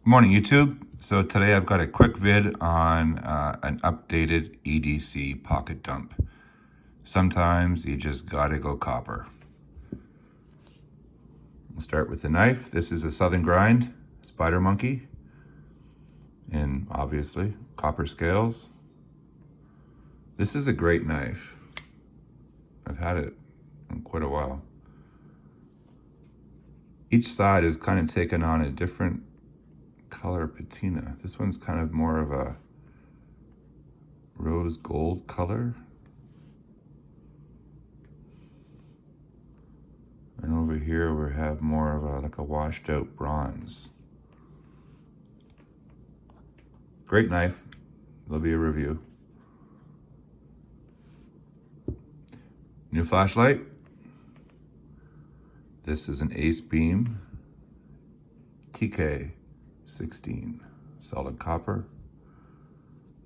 Morning, YouTube. So today I've got a quick vid on an updated EDC pocket dump. Sometimes you just gotta go copper. We'll start with the knife. This is a Southern Grind Spider Monkey, and obviously copper scales. This is a great knife. I've had it in quite a while. Each side is kind of taken on a different color patina. This one's kind of more of a rose gold color. And over here we have more of like a washed out bronze. Great knife. There'll be a review. New flashlight. This is an Ace Beam TK16. Solid copper.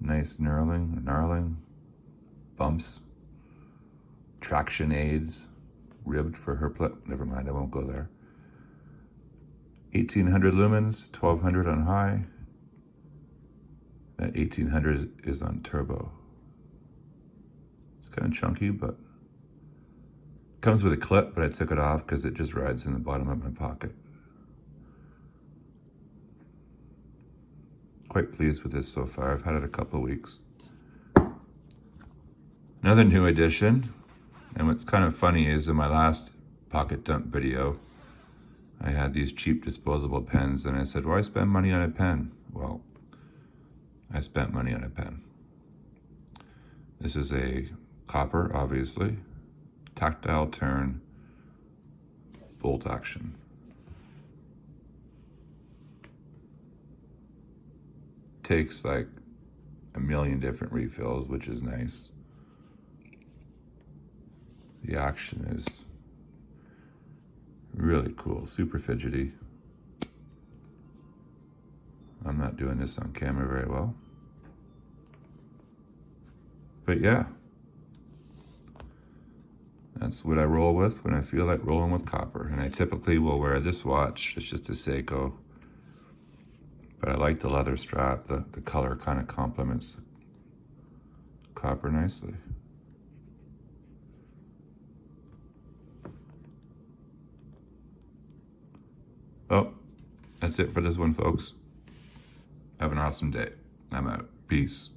Nice knurling, bumps, traction aids, ribbed for her never mind, I won't go there. 1800 lumens, 1200 on high. That 1800 is on turbo. It's kind of chunky, but comes with a clip, but I took it off because it just rides in the bottom of my pocket. Quite pleased with this so far. I've had it a couple of weeks. Another new addition, and what's kind of funny is in my last pocket dump video, I had these cheap disposable pens, and I said, why spend money on a pen? Well, I spent money on a pen. This is a copper, obviously, tactile turn, bolt action. Takes like a million different refills, which is nice. The action is really cool, super fidgety. I'm not doing this on camera very well. But yeah, that's what I roll with when I feel like rolling with copper. And I typically will wear this watch. It's just a Seiko. But I like the leather strap. The color kind of complements the copper nicely. Oh, that's it for this one, folks. Have an awesome day. I'm out. Peace.